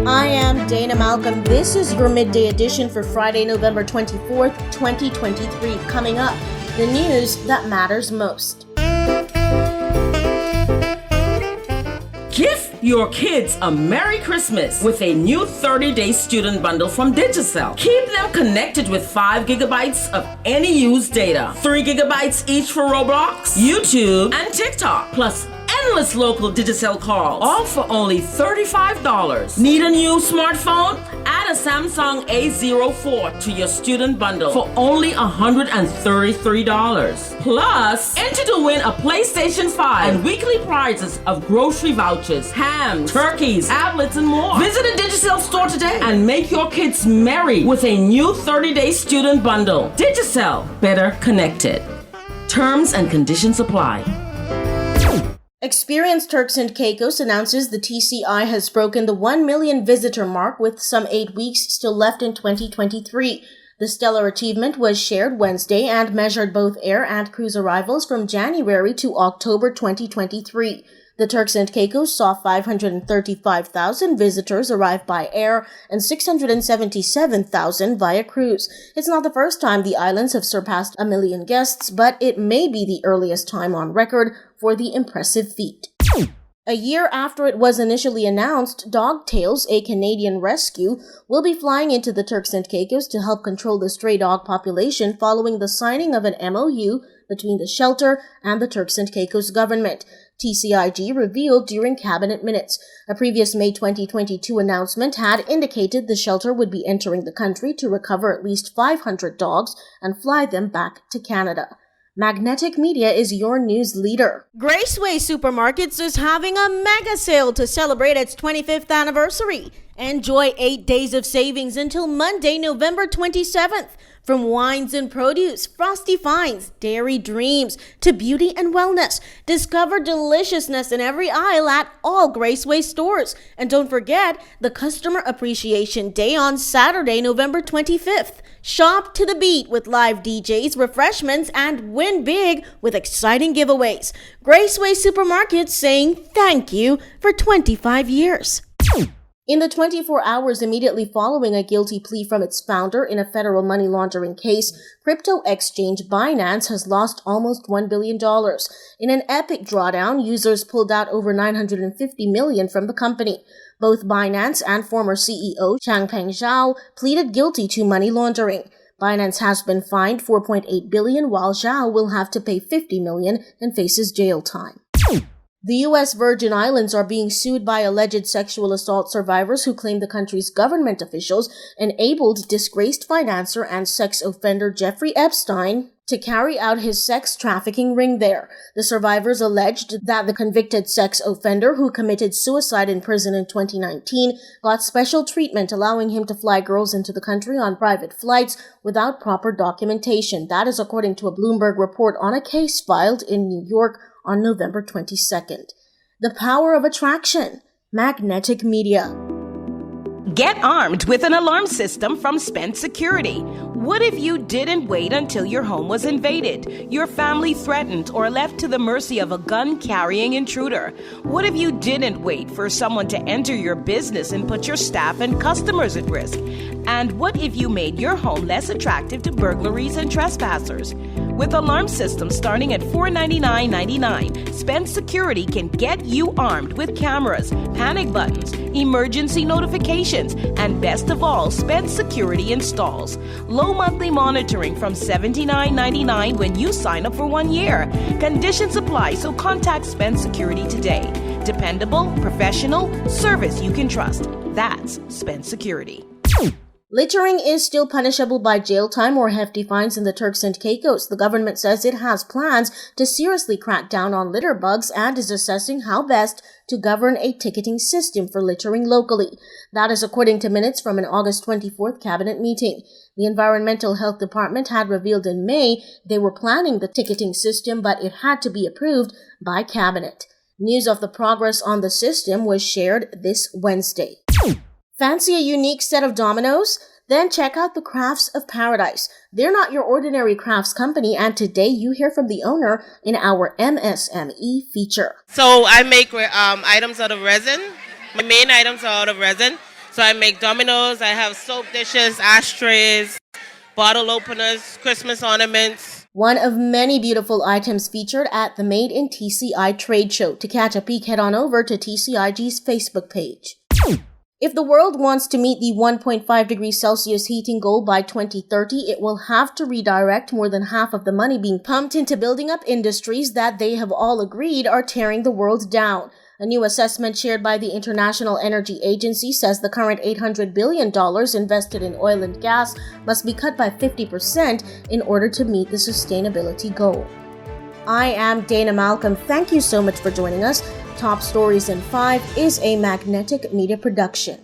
I am Dana Malcolm. This is your midday edition for Friday, November 24th, 2023. Coming up, the news that matters most. Gift your kids a Merry Christmas with a new 30-day student bundle from Digicel. Keep them connected with 5 gigabytes of any used data, 3 gigabytes each for Roblox, YouTube, and TikTok, plus endless local Digicel calls, all for only $35. Need a new smartphone? Add a Samsung A04 to your student bundle for only $133. Plus, enter to win a PlayStation 5 and weekly prizes of grocery vouchers, hams, turkeys, tablets, and more. Visit a Digicel store today and make your kids merry with a new 30-day student bundle. Digicel, better connected. Terms and conditions apply. Experienced Turks and Caicos announces the TCI has broken the 1 million visitor mark with some 8 weeks still left in 2023. The stellar achievement was shared Wednesday and measured both air and cruise arrivals from January to October 2023. The Turks and Caicos saw 535,000 visitors arrive by air and 677,000 via cruise. It's not the first time the islands have surpassed 1 million guests, but it may be the earliest time on record for the impressive feat. A year after it was initially announced, Dogtails, a Canadian rescue, will be flying into the Turks and Caicos to help control the stray dog population following the signing of an MOU between the shelter and the Turks and Caicos government. TCIG revealed during cabinet minutes. A previous May 2022 announcement had indicated the shelter would be entering the country to recover at least 500 dogs and fly them back to Canada. Magnetic Media is your news leader. Graceway Supermarkets is having a mega sale to celebrate its 25th anniversary. Enjoy 8 days of savings until Monday, November 27th. From wines and produce, frosty finds, dairy dreams, to beauty and wellness. Discover deliciousness in every aisle at all Graceway stores. And don't forget the Customer Appreciation Day on Saturday, November 25th. Shop to the beat with live DJs, refreshments, and win big with exciting giveaways. Graceway Supermarkets saying thank you for 25 years. In the 24 hours immediately following a guilty plea from its founder in a federal money laundering case, crypto exchange Binance has lost almost $1 billion. In an epic drawdown, users pulled out over $950 million from the company. Both Binance and former CEO Changpeng Zhao pleaded guilty to money laundering. Binance has been fined $4.8 billion, while Zhao will have to pay $50 million and faces jail time. The U.S. Virgin Islands are being sued by alleged sexual assault survivors who claim the country's government officials enabled disgraced financier and sex offender Jeffrey Epstein to carry out his sex trafficking ring there. The survivors alleged that the convicted sex offender, who committed suicide in prison in 2019, got special treatment, allowing him to fly girls into the country on private flights without proper documentation. That is according to a Bloomberg report on a case filed in New York on November 22nd. The power of attraction. Magnetic Media. Get armed with an alarm system from Spence Security. What if you didn't wait until your home was invaded, your family threatened, or left to the mercy of a gun-carrying intruder? What if you didn't wait for someone to enter your business and put your staff and customers at risk? And what if you made your home less attractive to burglaries and trespassers? With alarm systems starting at $499.99, Spence Security can get you armed with cameras, panic buttons, emergency notifications, and best of all, Spence Security installs. Low monthly monitoring from $79.99 when you sign up for 1 year. Conditions apply, so contact Spence Security today. Dependable, professional, service you can trust. That's Spence Security. Littering is still punishable by jail time or hefty fines in the Turks and Caicos. The government says it has plans to seriously crack down on litter bugs and is assessing how best to govern a ticketing system for littering locally. That is according to minutes from an August 24th cabinet meeting. The Environmental Health Department had revealed in May they were planning the ticketing system, but it had to be approved by cabinet. News of the progress on the system was shared this Wednesday. Fancy a unique set of dominoes? Then check out the Crafts of Paradise. They're not your ordinary crafts company, and today you hear from the owner in our MSME feature. So I make items out of resin. My main items are out of resin. So I make dominoes, I have soap dishes, ashtrays, bottle openers, Christmas ornaments. One of many beautiful items featured at the Made in TCI trade show. To catch a peek, head on over to TCIG's Facebook page. If the world wants to meet the 1.5 degrees Celsius heating goal by 2030, it will have to redirect more than half of the money being pumped into building up industries that they have all agreed are tearing the world down. A new assessment shared by the International Energy Agency says the current $800 billion invested in oil and gas must be cut by 50% in order to meet the sustainability goal. I am Dana Malcolm. Thank you so much for joining us. Top Stories in 5 is a Magnetic Media production.